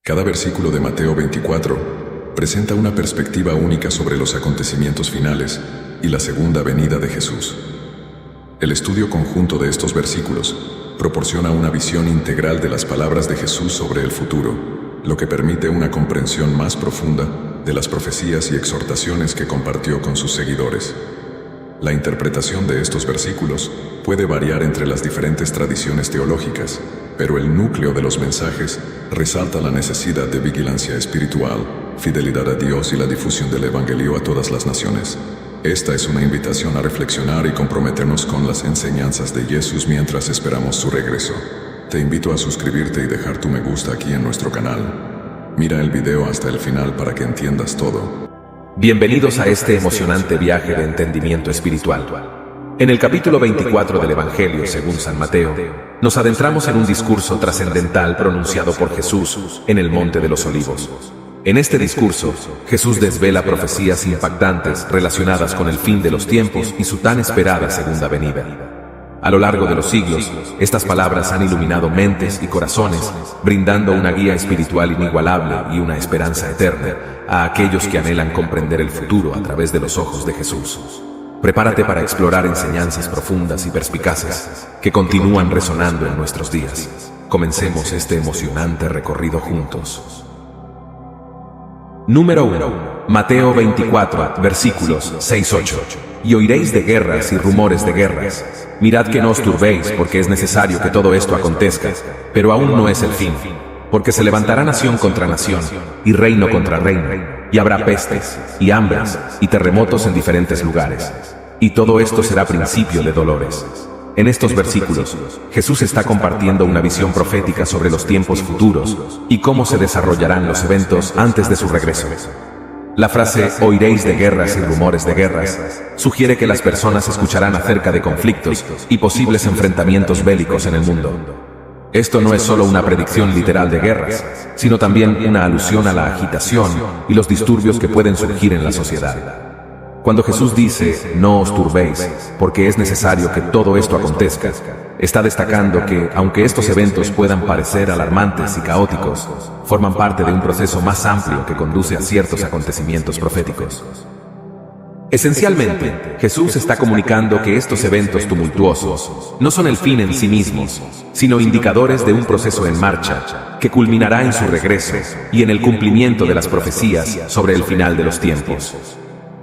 Cada versículo de Mateo 24 presenta una perspectiva única sobre los acontecimientos finales y la segunda venida de Jesús. El estudio conjunto de estos versículos proporciona una visión integral de las palabras de Jesús sobre el futuro, lo que permite una comprensión más profunda de las profecías y exhortaciones que compartió con sus seguidores. La interpretación de estos versículos puede variar entre las diferentes tradiciones teológicas, pero el núcleo de los mensajes resalta la necesidad de vigilancia espiritual, fidelidad a Dios y la difusión del Evangelio a todas las naciones. Esta es una invitación a reflexionar y comprometernos con las enseñanzas de Jesús mientras esperamos su regreso. Te invito a suscribirte y dejar tu me gusta aquí en nuestro canal. Mira el video hasta el final para que entiendas todo. Bienvenidos a este emocionante viaje de entendimiento espiritual. En el capítulo 24 del Evangelio según San Mateo, nos adentramos en un discurso trascendental pronunciado por Jesús en el Monte de los Olivos. En este discurso, Jesús desvela profecías impactantes relacionadas con el fin de los tiempos y su tan esperada segunda venida. A lo largo de los siglos, estas palabras han iluminado mentes y corazones, brindando una guía espiritual inigualable y una esperanza eterna a aquellos que anhelan comprender el futuro a través de los ojos de Jesús. Prepárate para explorar enseñanzas profundas y perspicaces que continúan resonando en nuestros días. Comencemos este emocionante recorrido juntos. Número 1. Mateo 24, versículos 6-8. Y oiréis de guerras y rumores de guerras. Mirad que no os turbéis, porque es necesario que todo esto acontezca, pero aún no es el fin. Porque se levantará nación contra nación, y reino contra reino, y habrá pestes, y hambres, y terremotos en diferentes lugares. Y todo esto será principio de dolores. En estos versículos, Jesús está compartiendo una visión profética sobre los tiempos futuros y cómo se desarrollarán los eventos antes de su regreso. La frase «oiréis de guerras y rumores de guerras» sugiere que las personas escucharán acerca de conflictos y posibles enfrentamientos bélicos en el mundo. Esto no es solo una predicción literal de guerras, sino también una alusión a la agitación y los disturbios que pueden surgir en la sociedad. Cuando Jesús dice «no os turbéis», porque es necesario que todo esto acontezca, está destacando que, aunque estos eventos puedan parecer alarmantes y caóticos, forman parte de un proceso más amplio que conduce a ciertos acontecimientos proféticos. Esencialmente, Jesús está comunicando que estos eventos tumultuosos no son el fin en sí mismos, sino indicadores de un proceso en marcha que culminará en su regreso y en el cumplimiento de las profecías sobre el final de los tiempos.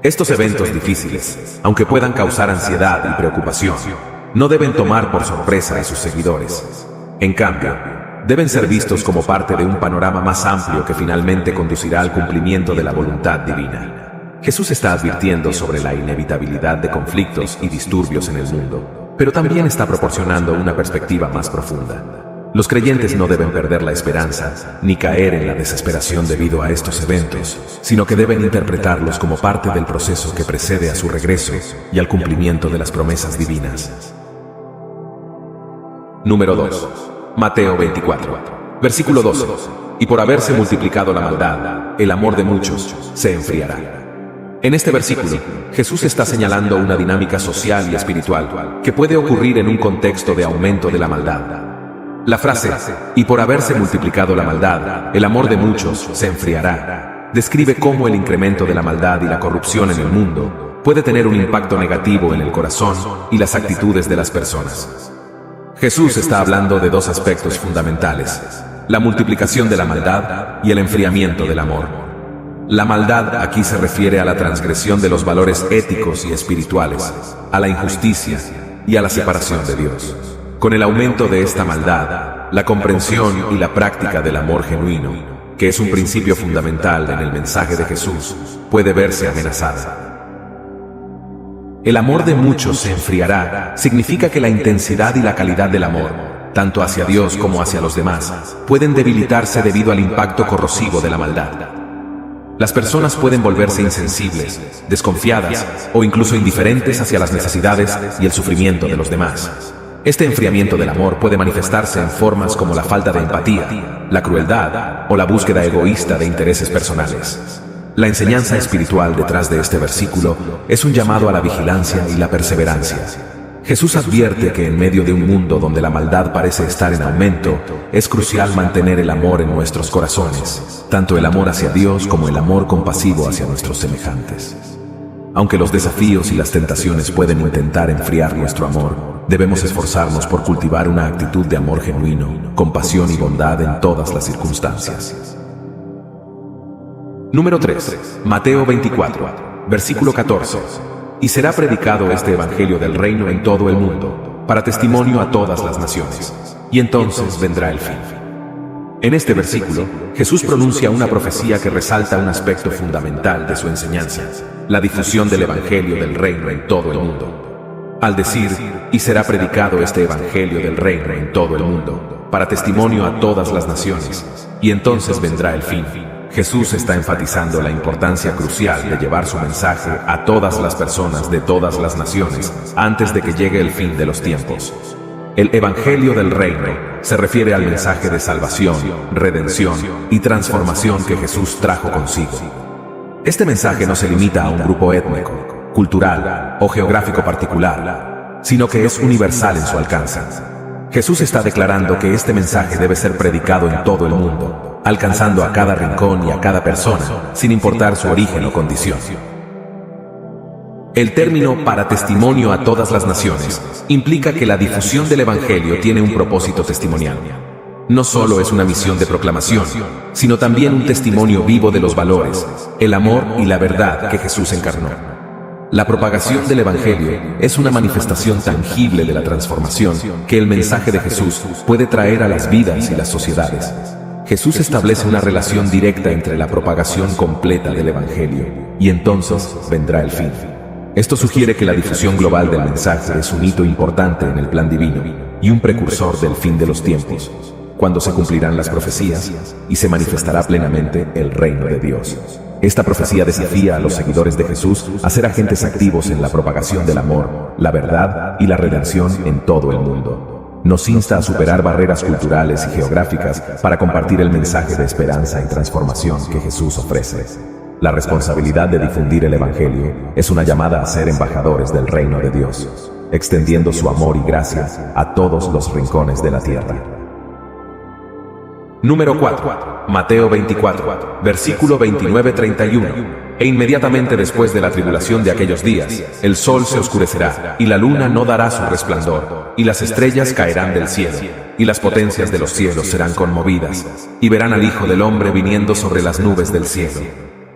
Estos eventos difíciles, aunque puedan causar ansiedad y preocupación, no deben tomar por sorpresa a sus seguidores. En cambio, deben ser vistos como parte de un panorama más amplio que finalmente conducirá al cumplimiento de la voluntad divina. Jesús está advirtiendo sobre la inevitabilidad de conflictos y disturbios en el mundo, pero también está proporcionando una perspectiva más profunda. Los creyentes no deben perder la esperanza, ni caer en la desesperación debido a estos eventos, sino que deben interpretarlos como parte del proceso que precede a su regreso y al cumplimiento de las promesas divinas. Número 2. Mateo 24, versículo 12. Y por haberse multiplicado la maldad, el amor de muchos se enfriará. En este versículo, Jesús está señalando una dinámica social y espiritual que puede ocurrir en un contexto de aumento de la maldad. La frase, y por haberse multiplicado la maldad, el amor de muchos se enfriará, describe cómo el incremento de la maldad y la corrupción en el mundo puede tener un impacto negativo en el corazón y las actitudes de las personas. Jesús está hablando de dos aspectos fundamentales: la multiplicación de la maldad y el enfriamiento del amor. La maldad aquí se refiere a la transgresión de los valores éticos y espirituales, a la injusticia y a la separación de Dios. Con el aumento de esta maldad, la comprensión y la práctica del amor genuino, que es un principio fundamental en el mensaje de Jesús, puede verse amenazada. El amor de muchos se enfriará significa que la intensidad y la calidad del amor, tanto hacia Dios como hacia los demás, pueden debilitarse debido al impacto corrosivo de la maldad. Las personas pueden volverse insensibles, desconfiadas o incluso indiferentes hacia las necesidades y el sufrimiento de los demás. Este enfriamiento del amor puede manifestarse en formas como la falta de empatía, la crueldad o la búsqueda egoísta de intereses personales. La enseñanza espiritual detrás de este versículo es un llamado a la vigilancia y la perseverancia. Jesús advierte que en medio de un mundo donde la maldad parece estar en aumento, es crucial mantener el amor en nuestros corazones, tanto el amor hacia Dios como el amor compasivo hacia nuestros semejantes. Aunque los desafíos y las tentaciones pueden intentar enfriar nuestro amor, debemos esforzarnos por cultivar una actitud de amor genuino, compasión y bondad en todas las circunstancias. Número 3. Mateo 24, versículo 14. Y será predicado este evangelio del reino en todo el mundo, para testimonio a todas las naciones, y entonces vendrá el fin. En este versículo, Jesús pronuncia una profecía que resalta un aspecto fundamental de su enseñanza: la difusión del evangelio del reino en todo el mundo. Al decir, y será predicado este evangelio del reino en todo el mundo, para testimonio a todas las naciones, y entonces vendrá el fin, Jesús está enfatizando la importancia crucial de llevar su mensaje a todas las personas de todas las naciones antes de que llegue el fin de los tiempos. El Evangelio del Reino se refiere al mensaje de salvación, redención y transformación que Jesús trajo consigo. Este mensaje no se limita a un grupo étnico, cultural o geográfico particular, sino que es universal en su alcance. Jesús está declarando que este mensaje debe ser predicado en todo el mundo, alcanzando a cada rincón y a cada persona, sin importar su origen o condición. El término "para testimonio a todas las naciones" implica que la difusión del Evangelio tiene un propósito testimonial. No solo es una misión de proclamación, sino también un testimonio vivo de los valores, el amor y la verdad que Jesús encarnó. La propagación del Evangelio es una manifestación tangible de la transformación que el mensaje de Jesús puede traer a las vidas y las sociedades. Jesús establece una relación directa entre la propagación completa del Evangelio y entonces vendrá el fin. Esto sugiere que la difusión global del mensaje es un hito importante en el plan divino y un precursor del fin de los tiempos, cuando se cumplirán las profecías y se manifestará plenamente el reino de Dios. Esta profecía desafía a los seguidores de Jesús a ser agentes activos en la propagación del amor, la verdad y la redención en todo el mundo. Nos insta a superar barreras culturales y geográficas para compartir el mensaje de esperanza y transformación que Jesús ofrece. La responsabilidad de difundir el Evangelio es una llamada a ser embajadores del reino de Dios, extendiendo su amor y gracia a todos los rincones de la tierra. Número 4. Mateo 24, versículo 29-31. E inmediatamente después de la tribulación de aquellos días, el sol se oscurecerá, y la luna no dará su resplandor, y las estrellas caerán del cielo, y las potencias de los cielos serán conmovidas, y verán al Hijo del Hombre viniendo sobre las nubes del cielo.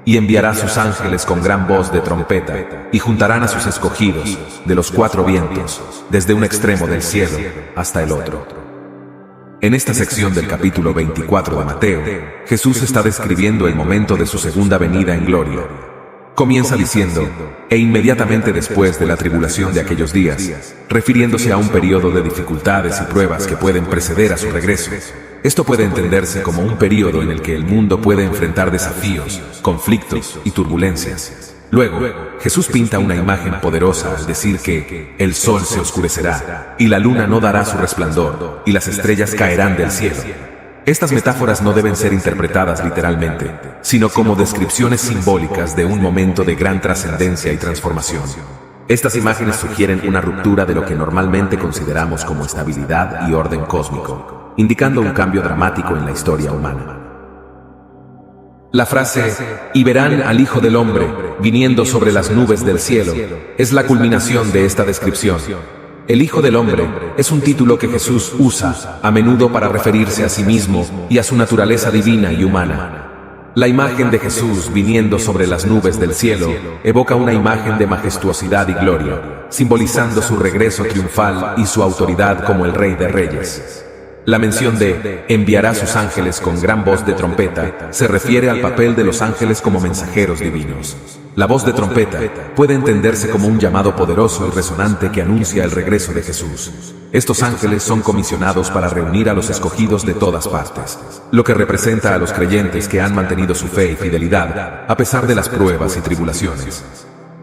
Y enviará sus ángeles con gran voz de trompeta, y juntarán a sus escogidos de los cuatro vientos, desde un extremo del cielo hasta el otro. En esta sección del capítulo 24 de Mateo, Jesús está describiendo el momento de su segunda venida en gloria. Comienza diciendo, e inmediatamente después de la tribulación de aquellos días, refiriéndose a un periodo de dificultades y pruebas que pueden preceder a su regreso. Esto puede entenderse como un periodo en el que el mundo puede enfrentar desafíos, conflictos y turbulencias. Luego, Jesús pinta una imagen poderosa al decir que el sol se oscurecerá, y la luna no dará su resplandor, y las estrellas caerán del cielo. Estas metáforas no deben ser interpretadas literalmente, sino como descripciones simbólicas de un momento de gran trascendencia y transformación. Estas imágenes sugieren una ruptura de lo que normalmente consideramos como estabilidad y orden cósmico, indicando un cambio dramático en la historia humana. La frase, y verán al Hijo del Hombre viniendo sobre las nubes del cielo, es la culminación de esta descripción. El Hijo del Hombre es un título que Jesús usa a menudo para referirse a sí mismo y a su naturaleza divina y humana. La imagen de Jesús viniendo sobre las nubes del cielo evoca una imagen de majestuosidad y gloria, simbolizando su regreso triunfal y su autoridad como el Rey de Reyes. La mención de enviará sus ángeles con gran voz de trompeta se refiere al papel de los ángeles como mensajeros divinos. La voz de trompeta puede entenderse como un llamado poderoso y resonante que anuncia el regreso de Jesús. Estos ángeles son comisionados para reunir a los escogidos de todas partes, lo que representa a los creyentes que han mantenido su fe y fidelidad a pesar de las pruebas y tribulaciones.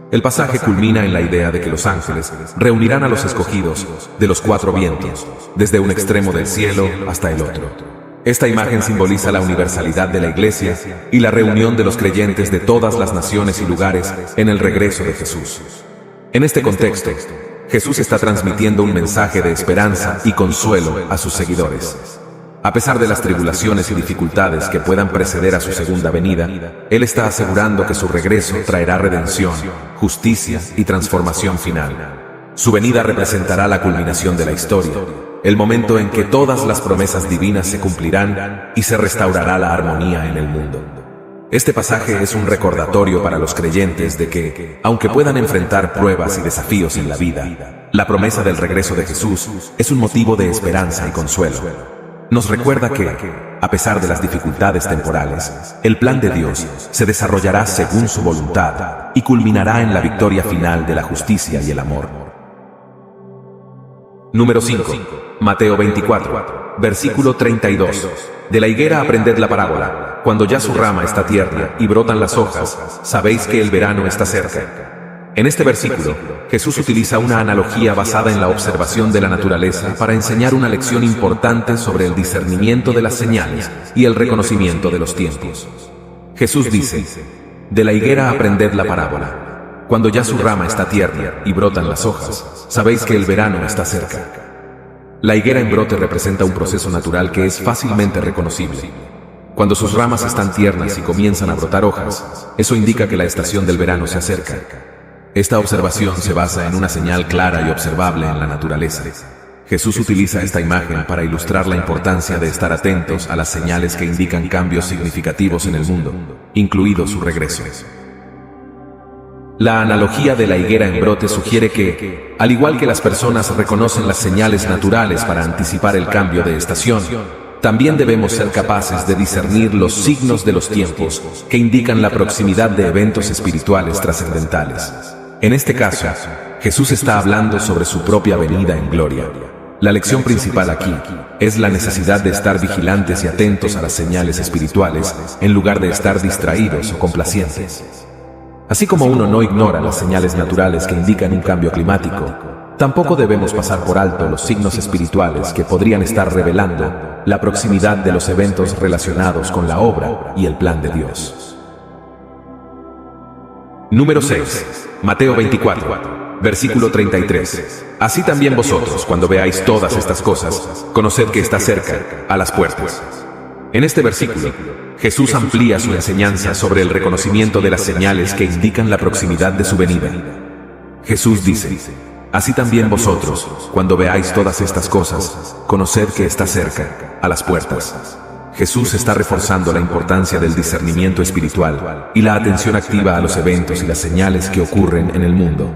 El pasaje culmina en la idea de que los ángeles reunirán a los escogidos de los cuatro vientos, desde un extremo del cielo hasta el otro. Esta imagen simboliza la universalidad de la Iglesia y la reunión de los creyentes de todas las naciones y lugares en el regreso de Jesús. En este contexto, Jesús está transmitiendo un mensaje de esperanza y consuelo a sus seguidores. A pesar de las tribulaciones y dificultades que puedan preceder a su segunda venida, Él está asegurando que su regreso traerá redención, justicia y transformación final. Su venida representará la culminación de la historia, el momento en que todas las promesas divinas se cumplirán y se restaurará la armonía en el mundo. Este pasaje es un recordatorio para los creyentes de que, aunque puedan enfrentar pruebas y desafíos en la vida, la promesa del regreso de Jesús es un motivo de esperanza y consuelo. Nos recuerda que, a pesar de las dificultades temporales, el plan de Dios se desarrollará según su voluntad y culminará en la victoria final de la justicia y el amor. Número 5. Mateo 24, versículo 32. De la higuera aprended la parábola. Cuando ya su rama está tierna y brotan las hojas, sabéis que el verano está cerca. En este versículo, Jesús utiliza una analogía basada en la observación de la naturaleza para enseñar una lección importante sobre el discernimiento de las señales y el reconocimiento de los tiempos. Jesús dice, de la higuera aprended la parábola. Cuando ya su rama está tierna y brotan las hojas, sabéis que el verano está cerca. La higuera en brote representa un proceso natural que es fácilmente reconocible. Cuando sus ramas están tiernas y comienzan a brotar hojas, eso indica que la estación del verano se acerca. Esta observación se basa en una señal clara y observable en la naturaleza. Jesús utiliza esta imagen para ilustrar la importancia de estar atentos a las señales que indican cambios significativos en el mundo, incluido su regreso. La analogía de la higuera en brote sugiere que, al igual que las personas reconocen las señales naturales para anticipar el cambio de estación, también debemos ser capaces de discernir los signos de los tiempos que indican la proximidad de eventos espirituales trascendentales. En este caso, Jesús está hablando sobre su propia venida en gloria. La lección principal aquí es la necesidad de estar vigilantes y atentos a las señales espirituales en lugar de estar distraídos o complacientes. Así como uno no ignora las señales naturales que indican un cambio climático, tampoco debemos pasar por alto los signos espirituales que podrían estar revelando la proximidad de los eventos relacionados con la obra y el plan de Dios. Número 6. Mateo 24, versículo 33. Así también vosotros, cuando veáis todas estas cosas, conoced que está cerca, a las puertas. En este versículo, Jesús amplía su enseñanza sobre el reconocimiento de las señales que indican la proximidad de su venida. Jesús dice, así también vosotros, cuando veáis todas estas cosas, conoced que está cerca, a las puertas. Jesús está reforzando la importancia del discernimiento espiritual y la atención activa a los eventos y las señales que ocurren en el mundo.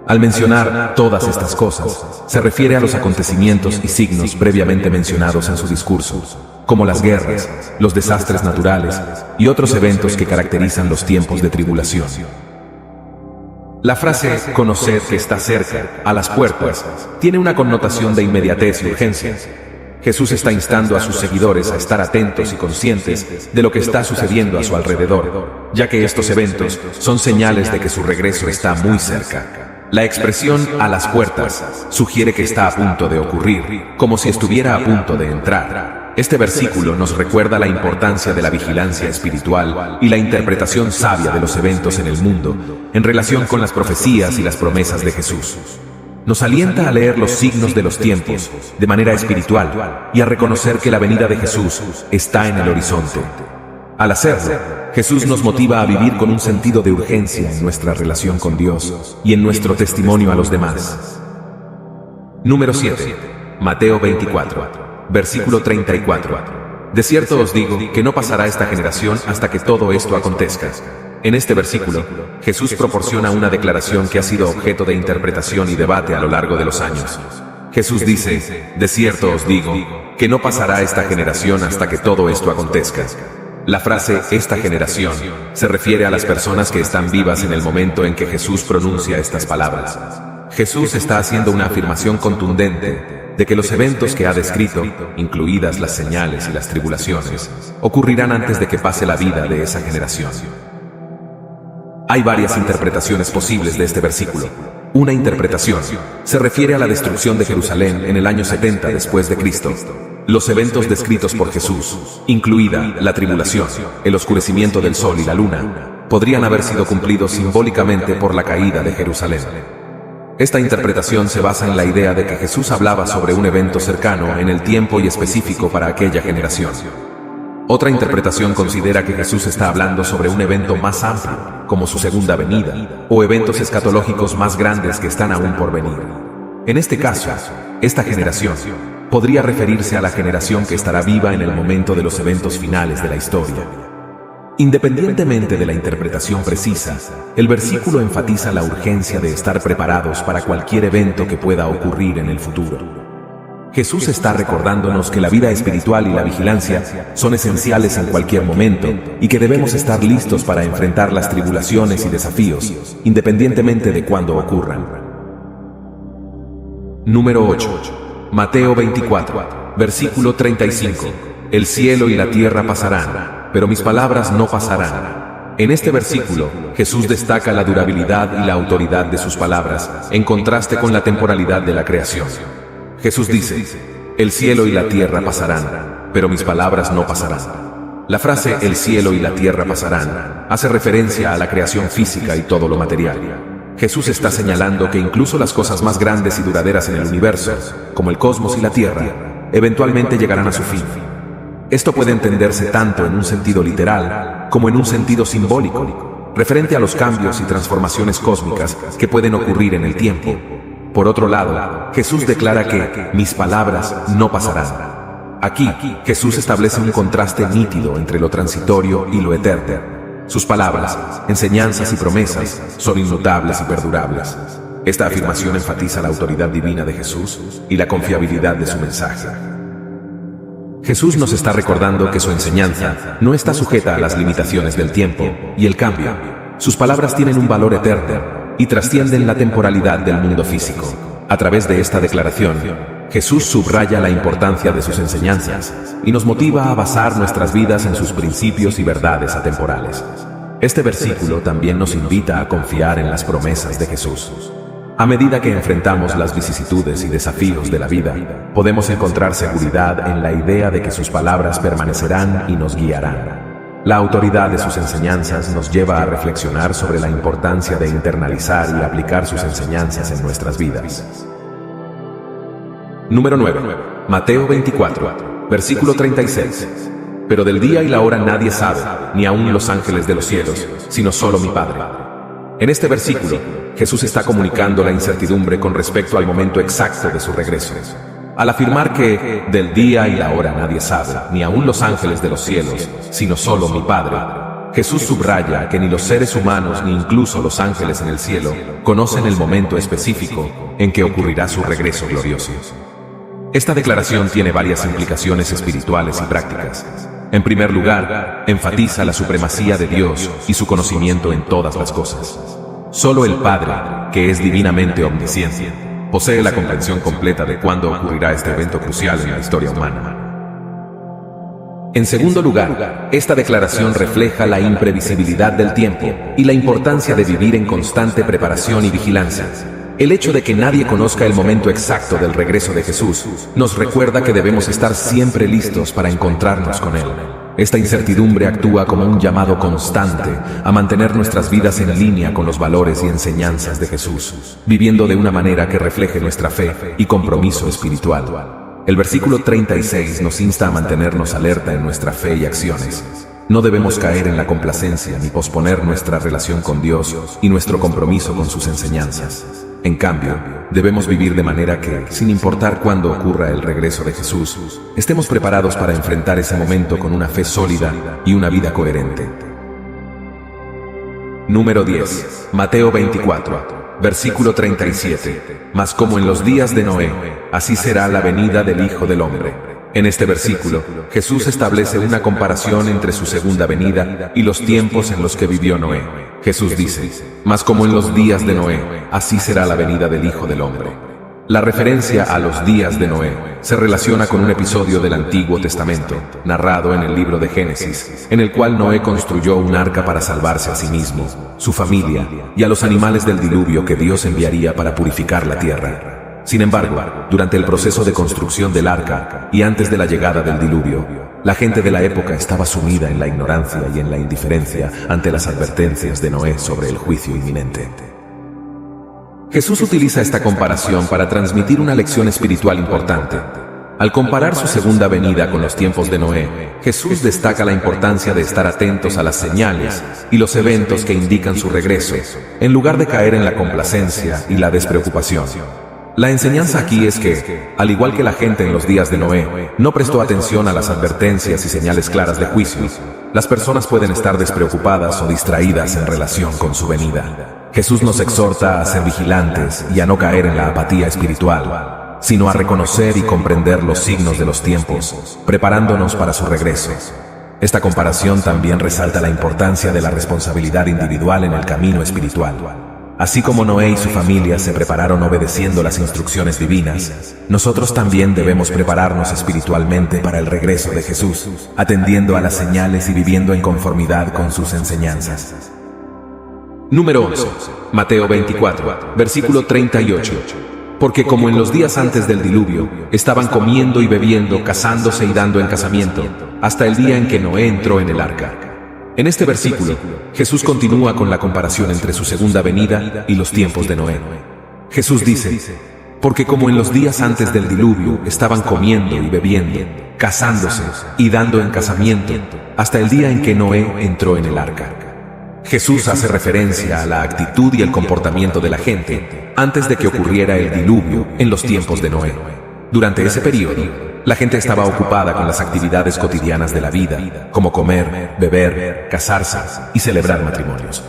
Al mencionar todas estas cosas, se refiere a los acontecimientos y signos previamente mencionados en su discurso, como las guerras, los desastres naturales y otros eventos que caracterizan los tiempos de tribulación. La frase «conocer que está cerca, a las puertas» tiene una connotación de inmediatez y urgencia. Jesús está instando a sus seguidores a estar atentos y conscientes de lo que está sucediendo a su alrededor, ya que estos eventos son señales de que su regreso está muy cerca. La expresión «a las puertas» sugiere que está a punto de ocurrir, como si estuviera a punto de entrar. Este versículo nos recuerda la importancia de la vigilancia espiritual y la interpretación sabia de los eventos en el mundo, en relación con las profecías y las promesas de Jesús. Nos alienta a leer los signos de los tiempos de manera espiritual y a reconocer que la venida de Jesús está en el horizonte. Al hacerlo, Jesús nos motiva a vivir con un sentido de urgencia en nuestra relación con Dios y en nuestro testimonio a los demás. Número 7. Mateo 24, versículo 34. De cierto os digo que no pasará esta generación hasta que todo esto acontezca. En este versículo, Jesús proporciona una declaración que ha sido objeto de interpretación y debate a lo largo de los años. Jesús dice, de cierto os digo, que no pasará esta generación hasta que todo esto acontezca. La frase «esta generación» se refiere a las personas que están vivas en el momento en que Jesús pronuncia estas palabras. Jesús está haciendo una afirmación contundente de que los eventos que ha descrito, incluidas las señales y las tribulaciones, ocurrirán antes de que pase la vida de esa generación. Hay varias interpretaciones posibles de este versículo. Una interpretación se refiere a la destrucción de Jerusalén en el año 70 después de Cristo. Los eventos descritos por Jesús, incluida la tribulación, el oscurecimiento del sol y la luna, podrían haber sido cumplidos simbólicamente por la caída de Jerusalén. Esta interpretación se basa en la idea de que Jesús hablaba sobre un evento cercano en el tiempo y específico para aquella generación. Otra interpretación considera que Jesús está hablando sobre un evento más amplio, como su segunda venida, o eventos escatológicos más grandes que están aún por venir. En este caso, esta generación podría referirse a la generación que estará viva en el momento de los eventos finales de la historia. Independientemente de la interpretación precisa, el versículo enfatiza la urgencia de estar preparados para cualquier evento que pueda ocurrir en el futuro. Jesús está recordándonos que la vida espiritual y la vigilancia son esenciales en cualquier momento y que debemos estar listos para enfrentar las tribulaciones y desafíos, independientemente de cuándo ocurran. Número 8. Mateo 24, versículo 35. El cielo y la tierra pasarán, pero mis palabras no pasarán. En este versículo, Jesús destaca la durabilidad y la autoridad de sus palabras, en contraste con la temporalidad de la creación. Jesús dice, el cielo y la tierra pasarán, pero mis palabras no pasarán. La frase el cielo y la tierra pasarán hace referencia a la creación física y todo lo material. Jesús está señalando que incluso las cosas más grandes y duraderas en el universo, como el cosmos y la tierra, eventualmente llegarán a su fin. Esto puede entenderse tanto en un sentido literal como en un sentido simbólico, referente a los cambios y transformaciones cósmicas que pueden ocurrir en el tiempo. Por otro lado, Jesús declara que mis palabras no pasarán. Aquí, Jesús establece un contraste nítido entre lo transitorio y lo eterno. Sus palabras, enseñanzas y promesas son inmutables y perdurables. Esta afirmación enfatiza la autoridad divina de Jesús y la confiabilidad de su mensaje. Jesús nos está recordando que su enseñanza no está sujeta a las limitaciones del tiempo y el cambio. Sus palabras tienen un valor eterno y trascienden la temporalidad del mundo físico. A través de esta declaración, Jesús subraya la importancia de sus enseñanzas y nos motiva a basar nuestras vidas en sus principios y verdades atemporales. Este versículo también nos invita a confiar en las promesas de Jesús. A medida que enfrentamos las vicisitudes y desafíos de la vida, podemos encontrar seguridad en la idea de que sus palabras permanecerán y nos guiarán. La autoridad de sus enseñanzas nos lleva a reflexionar sobre la importancia de internalizar y aplicar sus enseñanzas en nuestras vidas. Número 9. Mateo 24, versículo 36. Pero del día y la hora nadie sabe, ni aun los ángeles de los cielos, sino solo mi Padre. En este versículo, Jesús está comunicando la incertidumbre con respecto al momento exacto de su regreso. Al afirmar que del día y la hora nadie sabe, ni aun los ángeles de los cielos, sino solo mi Padre, Jesús subraya que ni los seres humanos ni incluso los ángeles en el cielo conocen el momento específico en que ocurrirá su regreso glorioso. Esta declaración tiene varias implicaciones espirituales y prácticas. En primer lugar, enfatiza la supremacía de Dios y su conocimiento en todas las cosas. Solo el Padre, que es divinamente omnisciente, posee la comprensión completa de cuándo ocurrirá este evento crucial en la historia humana. En segundo lugar, esta declaración refleja la imprevisibilidad del tiempo y la importancia de vivir en constante preparación y vigilancia. El hecho de que nadie conozca el momento exacto del regreso de Jesús nos recuerda que debemos estar siempre listos para encontrarnos con Él. Esta incertidumbre actúa como un llamado constante a mantener nuestras vidas en línea con los valores y enseñanzas de Jesús, viviendo de una manera que refleje nuestra fe y compromiso espiritual. El versículo 36 nos insta a mantenernos alerta en nuestra fe y acciones. No debemos caer en la complacencia ni posponer nuestra relación con Dios y nuestro compromiso con sus enseñanzas. En cambio, debemos vivir de manera que, sin importar cuándo ocurra el regreso de Jesús, estemos preparados para enfrentar ese momento con una fe sólida y una vida coherente. Número 10. Mateo 24, versículo 37. Mas como en los días de Noé, así será la venida del Hijo del Hombre. En este versículo, Jesús establece una comparación entre su segunda venida y los tiempos en los que vivió Noé. Jesús dice, mas como en los días de Noé, así será la venida del Hijo del Hombre. La referencia a los días de Noé se relaciona con un episodio del Antiguo Testamento, narrado en el libro de Génesis, en el cual Noé construyó un arca para salvarse a sí mismo, su familia y a los animales del diluvio que Dios enviaría para purificar la tierra. Sin embargo, durante el proceso de construcción del arca y antes de la llegada del diluvio, la gente de la época estaba sumida en la ignorancia y en la indiferencia ante las advertencias de Noé sobre el juicio inminente. Jesús utiliza esta comparación para transmitir una lección espiritual importante. Al comparar su segunda venida con los tiempos de Noé, Jesús destaca la importancia de estar atentos a las señales y los eventos que indican su regreso, en lugar de caer en la complacencia y la despreocupación. La enseñanza aquí es que, al igual que la gente en los días de Noé, no prestó atención a las advertencias y señales claras de juicio, las personas pueden estar despreocupadas o distraídas en relación con su venida. Jesús nos exhorta a ser vigilantes y a no caer en la apatía espiritual, sino a reconocer y comprender los signos de los tiempos, preparándonos para su regreso. Esta comparación también resalta la importancia de la responsabilidad individual en el camino espiritual. Así como Noé y su familia se prepararon obedeciendo las instrucciones divinas, nosotros también debemos prepararnos espiritualmente para el regreso de Jesús, atendiendo a las señales y viviendo en conformidad con sus enseñanzas. Número 11. Mateo 24, versículo 38. Porque como en los días antes del diluvio, estaban comiendo y bebiendo, casándose y dando en casamiento, hasta el día en que Noé entró en el arca. En este versículo, Jesús continúa con la comparación entre su segunda venida y los tiempos de Noé. Jesús dice, porque como en los días antes del diluvio, estaban comiendo y bebiendo, casándose y dando en casamiento, hasta el día en que Noé entró en el arca. Jesús hace referencia a la actitud y el comportamiento de la gente antes de que ocurriera el diluvio en los tiempos de Noé. Durante ese periodo, la gente estaba ocupada con las actividades cotidianas de la vida, como comer, beber, casarse y celebrar matrimonios.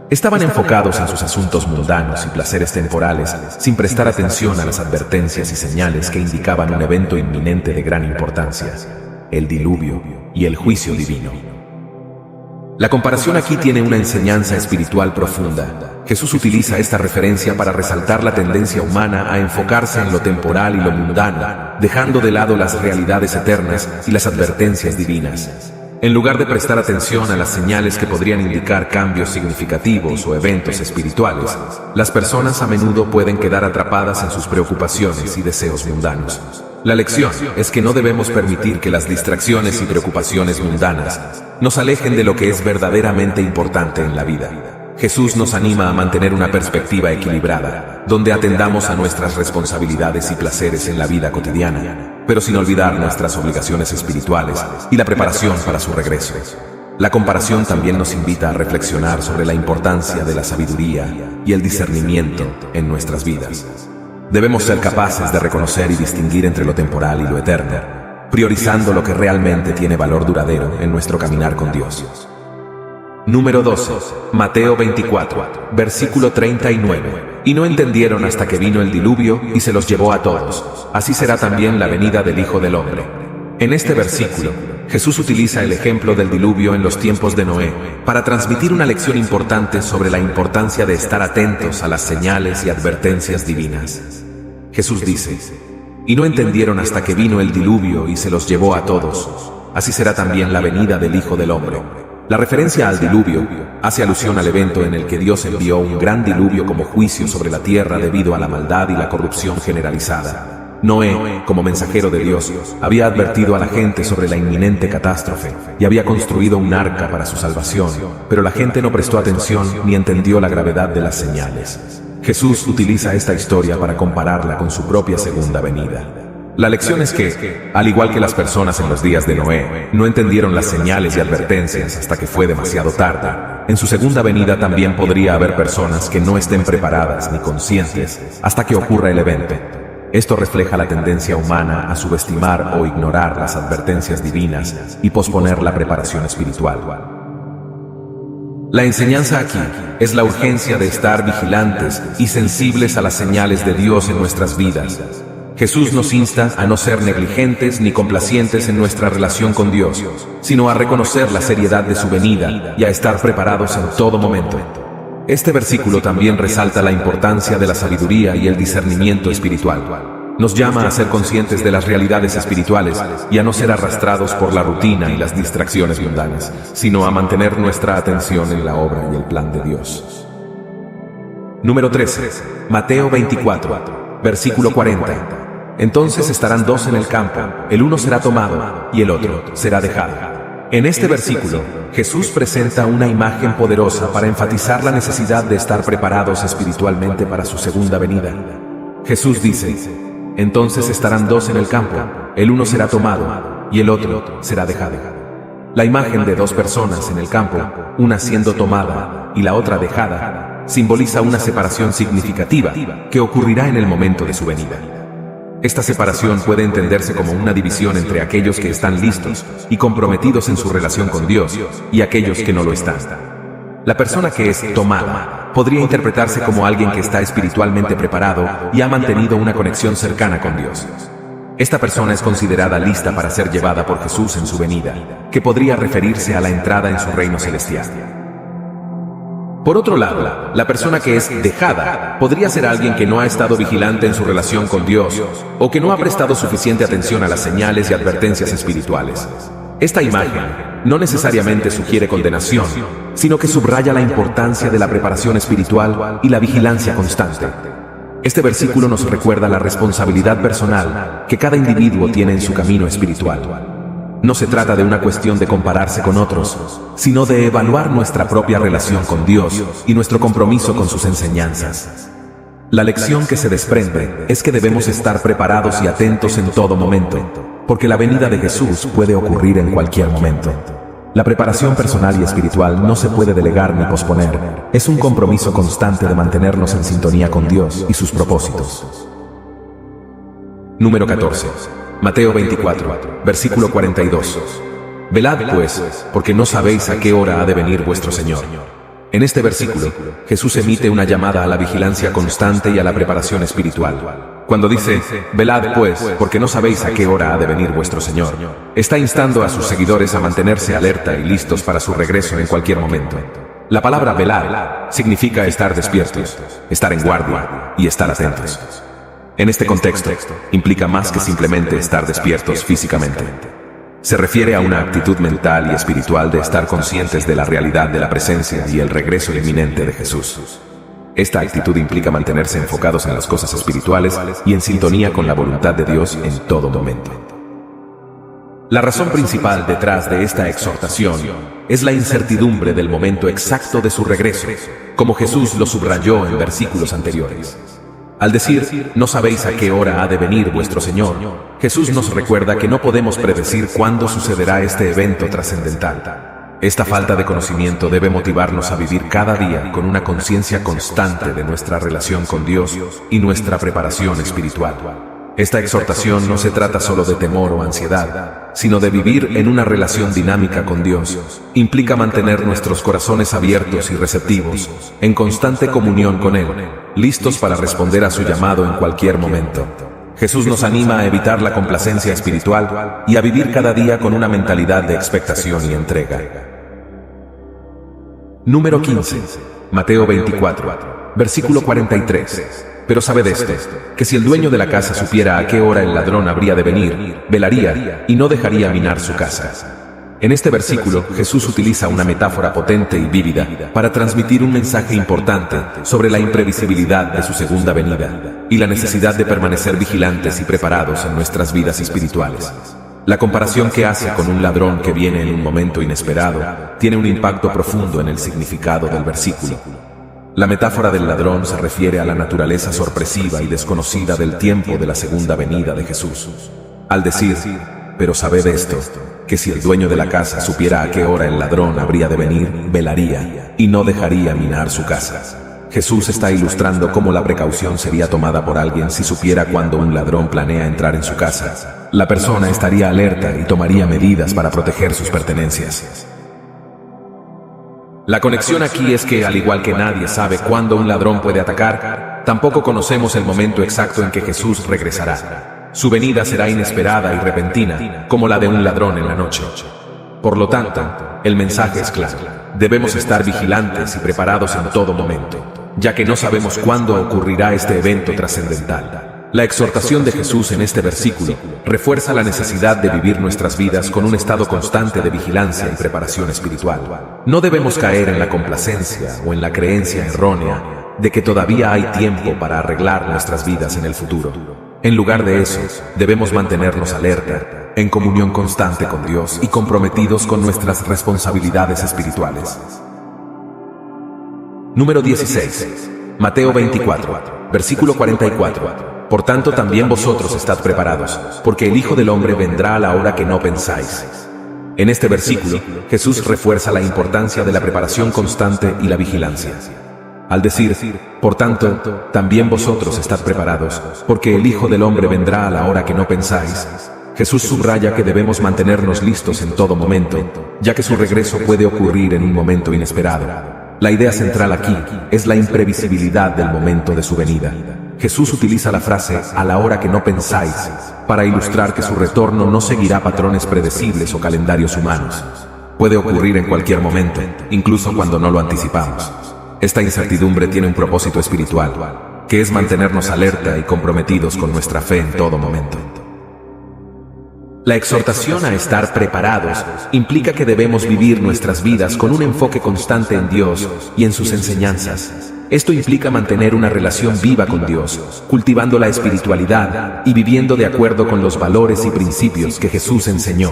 Estaban enfocados en sus asuntos mundanos y placeres temporales, sin prestar atención a las advertencias y señales que indicaban un evento inminente de gran importancia, el diluvio y el juicio divino. La comparación aquí tiene una enseñanza espiritual profunda. Jesús utiliza esta referencia para resaltar la tendencia humana a enfocarse en lo temporal y lo mundano, dejando de lado las realidades eternas y las advertencias divinas. En lugar de prestar atención a las señales que podrían indicar cambios significativos o eventos espirituales, las personas a menudo pueden quedar atrapadas en sus preocupaciones y deseos mundanos. La lección es que no debemos permitir que las distracciones y preocupaciones mundanas nos alejen de lo que es verdaderamente importante en la vida. Jesús nos anima a mantener una perspectiva equilibrada, donde atendamos a nuestras responsabilidades y placeres en la vida cotidiana, pero sin olvidar nuestras obligaciones espirituales y la preparación para su regreso. La comparación también nos invita a reflexionar sobre la importancia de la sabiduría y el discernimiento en nuestras vidas. Debemos ser capaces de reconocer y distinguir entre lo temporal y lo eterno, priorizando lo que realmente tiene valor duradero en nuestro caminar con Dios. Número 12. Mateo 24, versículo 39. Y no entendieron hasta que vino el diluvio y se los llevó a todos. Así será también la venida del Hijo del Hombre. En este versículo, Jesús utiliza el ejemplo del diluvio en los tiempos de Noé para transmitir una lección importante sobre la importancia de estar atentos a las señales y advertencias divinas. Jesús dice, y no entendieron hasta que vino el diluvio y se los llevó a todos. Así será también la venida del Hijo del Hombre. La referencia al diluvio hace alusión al evento en el que Dios envió un gran diluvio como juicio sobre la tierra debido a la maldad y la corrupción generalizada. Noé, como mensajero de Dios, había advertido a la gente sobre la inminente catástrofe y había construido un arca para su salvación, pero la gente no prestó atención ni entendió la gravedad de las señales. Jesús utiliza esta historia para compararla con su propia segunda venida. La lección es que, al igual que las personas en los días de Noé, no entendieron las señales y advertencias hasta que fue demasiado tarde. En su segunda venida también podría haber personas que no estén preparadas ni conscientes hasta que ocurra el evento. Esto refleja la tendencia humana a subestimar o ignorar las advertencias divinas y posponer la preparación espiritual. La enseñanza aquí es la urgencia de estar vigilantes y sensibles a las señales de Dios en nuestras vidas. Jesús nos insta a no ser negligentes ni complacientes en nuestra relación con Dios, sino a reconocer la seriedad de su venida y a estar preparados en todo momento. Este versículo también resalta la importancia de la sabiduría y el discernimiento espiritual. Nos llama a ser conscientes de las realidades espirituales y a no ser arrastrados por la rutina y las distracciones mundanas, sino a mantener nuestra atención en la obra y el plan de Dios. Número 13. Mateo 24, versículo 40. Entonces estarán dos en el campo, el uno será tomado y el otro será dejado. En este versículo, Jesús presenta una imagen poderosa para enfatizar la necesidad de estar preparados espiritualmente para su segunda venida. Jesús dice: entonces estarán dos en el campo, el uno será tomado y el otro será dejado. La imagen de dos personas en el campo, una siendo tomada y la otra dejada, simboliza una separación significativa que ocurrirá en el momento de su venida. Esta separación puede entenderse como una división entre aquellos que están listos y comprometidos en su relación con Dios y aquellos que no lo están. La persona que es tomada podría interpretarse como alguien que está espiritualmente preparado y ha mantenido una conexión cercana con Dios. Esta persona es considerada lista para ser llevada por Jesús en su venida, que podría referirse a la entrada en su reino celestial. Por otro lado, la persona que es dejada podría ser alguien que no ha estado vigilante en su relación con Dios o que no ha prestado suficiente atención a las señales y advertencias espirituales. Esta imagen no necesariamente sugiere condenación, sino que subraya la importancia de la preparación espiritual y la vigilancia constante. Este versículo nos recuerda la responsabilidad personal que cada individuo tiene en su camino espiritual. No se trata de una cuestión de compararse con otros, sino de evaluar nuestra propia relación con Dios y nuestro compromiso con sus enseñanzas. La lección que se desprende es que debemos estar preparados y atentos en todo momento, porque la venida de Jesús puede ocurrir en cualquier momento. La preparación personal y espiritual no se puede delegar ni posponer. Es un compromiso constante de mantenernos en sintonía con Dios y sus propósitos. Número 14. Mateo 24, versículo 42. Velad pues, porque no sabéis a qué hora ha de venir vuestro Señor. En este versículo, Jesús emite una llamada a la vigilancia constante y a la preparación espiritual. Cuando dice, velad pues, porque no sabéis a qué hora ha de venir vuestro Señor, está instando a sus seguidores a mantenerse alerta y listos para su regreso en cualquier momento. La palabra velar significa estar despiertos, estar en guardia y estar atentos. En este contexto, implica más que simplemente estar despiertos físicamente. Se refiere a una actitud mental y espiritual de estar conscientes de la realidad de la presencia y el regreso inminente de Jesús. Esta actitud implica mantenerse enfocados en las cosas espirituales y en sintonía con la voluntad de Dios en todo momento. La razón principal detrás de esta exhortación es la incertidumbre del momento exacto de su regreso, como Jesús lo subrayó en versículos anteriores. Al decir, no sabéis a qué hora ha de venir vuestro Señor, Jesús nos recuerda que no podemos predecir cuándo sucederá este evento trascendental. Esta falta de conocimiento debe motivarnos a vivir cada día con una conciencia constante de nuestra relación con Dios y nuestra preparación espiritual. Esta exhortación no se trata solo de temor o ansiedad, sino de vivir en una relación dinámica con Dios. Implica mantener nuestros corazones abiertos y receptivos, en constante comunión con Él, listos para responder a su llamado en cualquier momento. Jesús nos anima a evitar la complacencia espiritual y a vivir cada día con una mentalidad de expectación y entrega. Número 15. Mateo 24, versículo 43. Pero sabed esto, que si el dueño de la casa supiera a qué hora el ladrón habría de venir, velaría y no dejaría minar su casa. En este versículo, Jesús utiliza una metáfora potente y vívida para transmitir un mensaje importante sobre la imprevisibilidad de su segunda venida y la necesidad de permanecer vigilantes y preparados en nuestras vidas espirituales. La comparación que hace con un ladrón que viene en un momento inesperado tiene un impacto profundo en el significado del versículo. La metáfora del ladrón se refiere a la naturaleza sorpresiva y desconocida del tiempo de la segunda venida de Jesús. Al decir, pero sabed esto, que si el dueño de la casa supiera a qué hora el ladrón habría de venir, velaría y no dejaría minar su casa. Jesús está ilustrando cómo la precaución sería tomada por alguien si supiera cuándo un ladrón planea entrar en su casa. La persona estaría alerta y tomaría medidas para proteger sus pertenencias. La conexión aquí es que, al igual que nadie sabe cuándo un ladrón puede atacar, tampoco conocemos el momento exacto en que Jesús regresará. Su venida será inesperada y repentina, como la de un ladrón en la noche. Por lo tanto, el mensaje es claro. Debemos estar vigilantes y preparados en todo momento, ya que no sabemos cuándo ocurrirá este evento trascendental. La exhortación de Jesús en este versículo refuerza la necesidad de vivir nuestras vidas con un estado constante de vigilancia y preparación espiritual. No debemos caer en la complacencia o en la creencia errónea de que todavía hay tiempo para arreglar nuestras vidas en el futuro. En lugar de eso, debemos mantenernos alerta en comunión constante con Dios y comprometidos con nuestras responsabilidades espirituales. Número 16. Mateo 24, versículo 44. Por tanto también vosotros estad preparados, porque el Hijo del Hombre vendrá a la hora que no pensáis. En este versículo, Jesús refuerza la importancia de la preparación constante y la vigilancia. Al decir, por tanto, también vosotros estad preparados, porque el Hijo del Hombre vendrá a la hora que no pensáis, Jesús subraya que debemos mantenernos listos en todo momento, ya que su regreso puede ocurrir en un momento inesperado. La idea central aquí es la imprevisibilidad del momento de su venida. Jesús utiliza la frase «a la hora que no pensáis» para ilustrar que su retorno no seguirá patrones predecibles o calendarios humanos. Puede ocurrir en cualquier momento, incluso cuando no lo anticipamos. Esta incertidumbre tiene un propósito espiritual, que es mantenernos alerta y comprometidos con nuestra fe en todo momento. La exhortación a estar preparados implica que debemos vivir nuestras vidas con un enfoque constante en Dios y en sus enseñanzas. Esto implica mantener una relación viva con Dios, cultivando la espiritualidad y viviendo de acuerdo con los valores y principios que Jesús enseñó.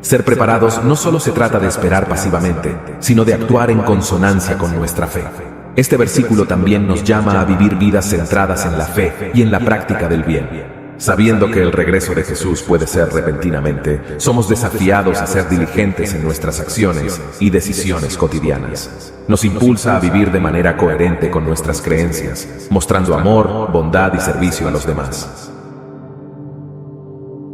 Ser preparados no solo se trata de esperar pasivamente, sino de actuar en consonancia con nuestra fe. Este versículo también nos llama a vivir vidas centradas en la fe y en la práctica del bien. Sabiendo que el regreso de Jesús puede ser repentinamente, somos desafiados a ser diligentes en nuestras acciones y decisiones cotidianas. Nos impulsa a vivir de manera coherente con nuestras creencias, mostrando amor, bondad y servicio a los demás.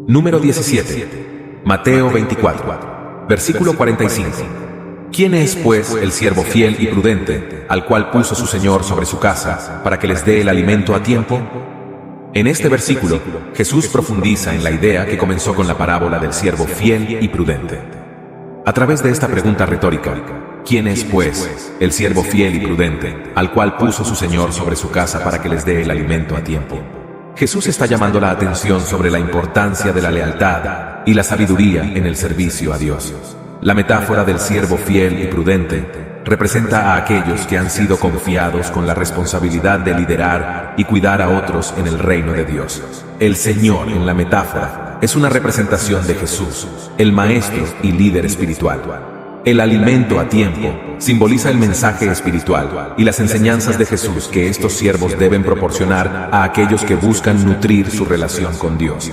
Número 17. Mateo 24, versículo 45. ¿Quién es, pues, el siervo fiel y prudente, al cual puso su Señor sobre su casa, para que les dé el alimento a tiempo? En este versículo, Jesús profundiza en la idea que comenzó con la parábola del siervo fiel y prudente. A través de esta pregunta retórica, ¿quién es, pues, el siervo fiel y prudente, al cual puso su Señor sobre su casa para que les dé el alimento a tiempo? Jesús está llamando la atención sobre la importancia de la lealtad y la sabiduría en el servicio a Dios. La metáfora del siervo fiel y prudente representa a aquellos que han sido confiados con la responsabilidad de liderar y cuidar a otros en el reino de Dios. El Señor en la metáfora es una representación de Jesús, el maestro y líder espiritual. El alimento a tiempo simboliza el mensaje espiritual y las enseñanzas de Jesús que estos siervos deben proporcionar a aquellos que buscan nutrir su relación con Dios.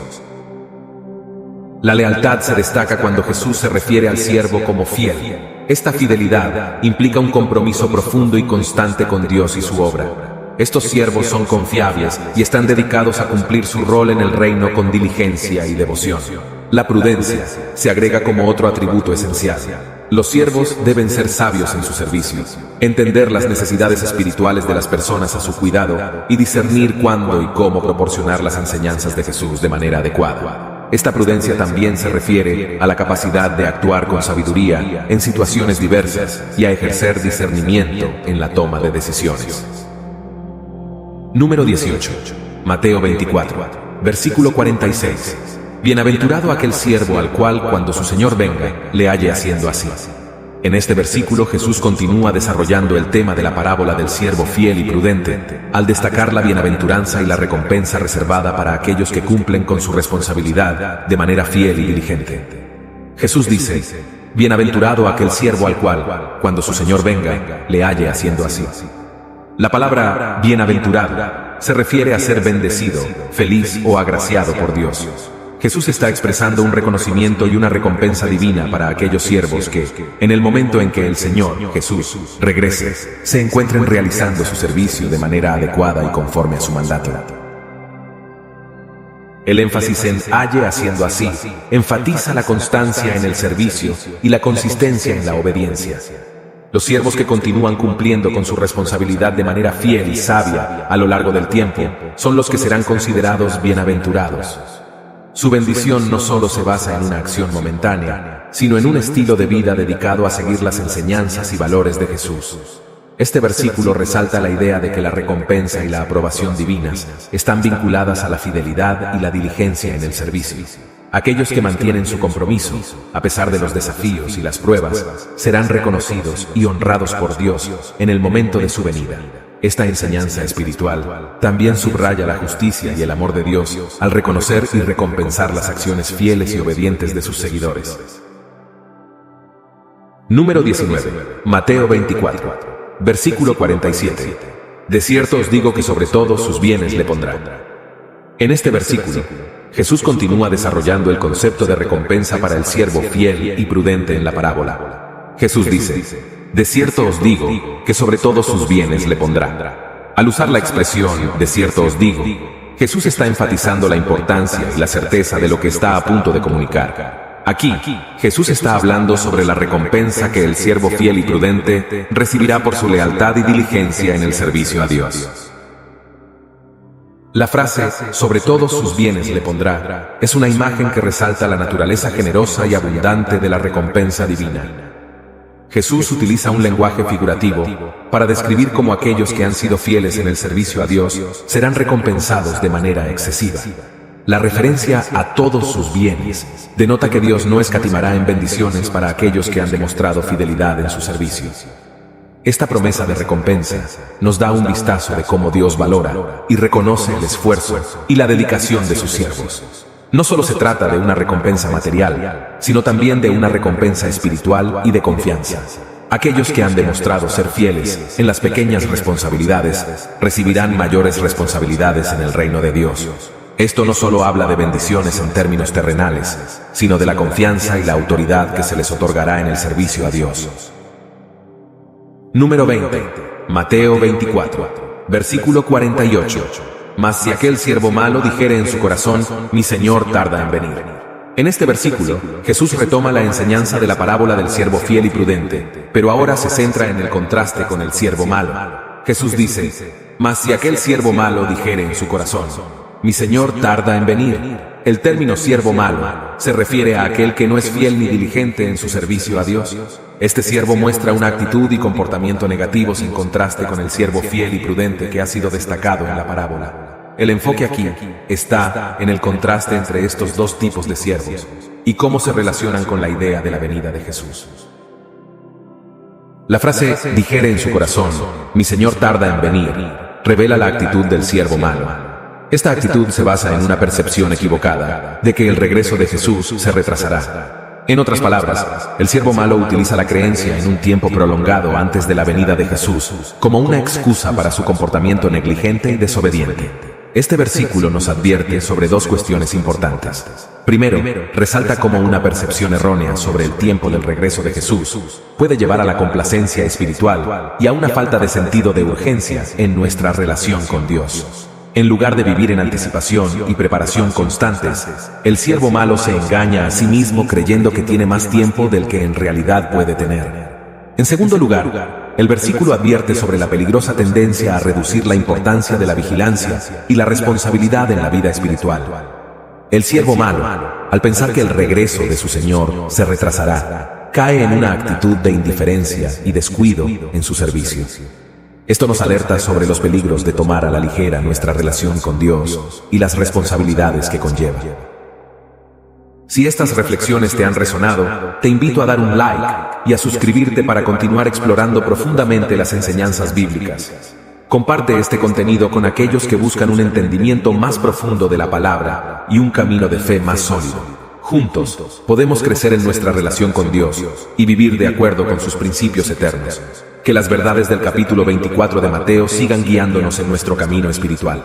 La lealtad se destaca cuando Jesús se refiere al siervo como fiel. Esta fidelidad implica un compromiso profundo y constante con Dios y su obra. Estos siervos son confiables y están dedicados a cumplir su rol en el reino con diligencia y devoción. La prudencia se agrega como otro atributo esencial. Los siervos deben ser sabios en su servicio, entender las necesidades espirituales de las personas a su cuidado y discernir cuándo y cómo proporcionar las enseñanzas de Jesús de manera adecuada. Esta prudencia también se refiere a la capacidad de actuar con sabiduría en situaciones diversas y a ejercer discernimiento en la toma de decisiones. Número 18. Mateo 24, versículo 46. Bienaventurado aquel siervo al cual, cuando su Señor venga, le halle haciendo así. En este versículo Jesús continúa desarrollando el tema de la parábola del siervo fiel y prudente, al destacar la bienaventuranza y la recompensa reservada para aquellos que cumplen con su responsabilidad de manera fiel y diligente. Jesús dice, bienaventurado aquel siervo al cual, cuando su Señor venga, le halle haciendo así. La palabra bienaventurado se refiere a ser bendecido, feliz o agraciado por Dios. Jesús está expresando un reconocimiento y una recompensa divina para aquellos siervos que, en el momento en que el Señor, Jesús, regrese, se encuentren realizando su servicio de manera adecuada y conforme a su mandato. El énfasis en halle haciendo así enfatiza la constancia en el servicio y la consistencia en la obediencia. Los siervos que continúan cumpliendo con su responsabilidad de manera fiel y sabia a lo largo del tiempo son los que serán considerados bienaventurados. Su bendición no solo se basa en una acción momentánea, sino en un estilo de vida dedicado a seguir las enseñanzas y valores de Jesús. Este versículo resalta la idea de que la recompensa y la aprobación divinas están vinculadas a la fidelidad y la diligencia en el servicio. Aquellos que mantienen su compromiso, a pesar de los desafíos y las pruebas, serán reconocidos y honrados por Dios en el momento de su venida. Esta enseñanza espiritual también subraya la justicia y el amor de Dios al reconocer y recompensar las acciones fieles y obedientes de sus seguidores. Número 19. Mateo 24. Versículo 47. De cierto os digo que sobre todos sus bienes le pondrá. En este versículo, Jesús continúa desarrollando el concepto de recompensa para el siervo fiel y prudente en la parábola. Jesús dice: de cierto os digo que sobre todos sus bienes le pondrá. Al usar la expresión de cierto os digo, Jesús está enfatizando la importancia y la certeza de lo que está a punto de comunicar. Aquí, Jesús está hablando sobre la recompensa que el siervo fiel y prudente recibirá por su lealtad y diligencia en el servicio a Dios. La frase, sobre todos sus bienes le pondrá, es una imagen que resalta la naturaleza generosa y abundante de la recompensa divina. Jesús utiliza un lenguaje figurativo para describir cómo aquellos que han sido fieles en el servicio a Dios serán recompensados de manera excesiva. La referencia a todos sus bienes denota que Dios no escatimará en bendiciones para aquellos que han demostrado fidelidad en su servicio. Esta promesa de recompensa nos da un vistazo de cómo Dios valora y reconoce el esfuerzo y la dedicación de sus siervos. No solo se trata de una recompensa material, sino también de una recompensa espiritual y de confianza. Aquellos que han demostrado ser fieles en las pequeñas responsabilidades recibirán mayores responsabilidades en el reino de Dios. Esto no solo habla de bendiciones en términos terrenales, sino de la confianza y la autoridad que se les otorgará en el servicio a Dios. Número 20. Mateo 24. Versículo 48. Mas si aquel siervo malo dijere en su corazón, mi Señor tarda en venir. En este versículo, Jesús retoma la enseñanza de la parábola del siervo fiel y prudente, pero ahora se centra en el contraste con el siervo malo. Jesús dice: mas si aquel siervo malo dijere en su corazón, mi Señor tarda en venir. El término siervo malo se refiere a aquel que no es fiel ni diligente en su servicio a Dios. Este siervo muestra una actitud y comportamiento negativos en contraste con el siervo fiel y prudente que ha sido destacado en la parábola. El enfoque aquí está en el contraste entre estos dos tipos de siervos y cómo se relacionan con la idea de la venida de Jesús. La frase dijere en su corazón, mi Señor tarda en venir, revela la actitud del siervo malo. Esta actitud se basa en una percepción equivocada de que el regreso de Jesús se retrasará. En otras palabras, el siervo malo utiliza la creencia en un tiempo prolongado antes de la venida de Jesús como una excusa para su comportamiento negligente y desobediente. Este versículo nos advierte sobre dos cuestiones importantes. Primero, resalta cómo una percepción errónea sobre el tiempo del regreso de Jesús puede llevar a la complacencia espiritual y a una falta de sentido de urgencia en nuestra relación con Dios. En lugar de vivir en anticipación y preparación constantes, el siervo malo se engaña a sí mismo creyendo que tiene más tiempo del que en realidad puede tener. En segundo lugar, el versículo advierte sobre la peligrosa tendencia a reducir la importancia de la vigilancia y la responsabilidad en la vida espiritual. El siervo malo, al pensar que el regreso de su Señor se retrasará, cae en una actitud de indiferencia y descuido en su servicio. Esto nos alerta sobre los peligros de tomar a la ligera nuestra relación con Dios y las responsabilidades que conlleva. Si estas reflexiones te han resonado, te invito a dar un like y a suscribirte para continuar explorando profundamente las enseñanzas bíblicas. Comparte este contenido con aquellos que buscan un entendimiento más profundo de la palabra y un camino de fe más sólido. Juntos, podemos crecer en nuestra relación con Dios y vivir de acuerdo con sus principios eternos. Que las verdades del capítulo 24 de Mateo sigan guiándonos en nuestro camino espiritual.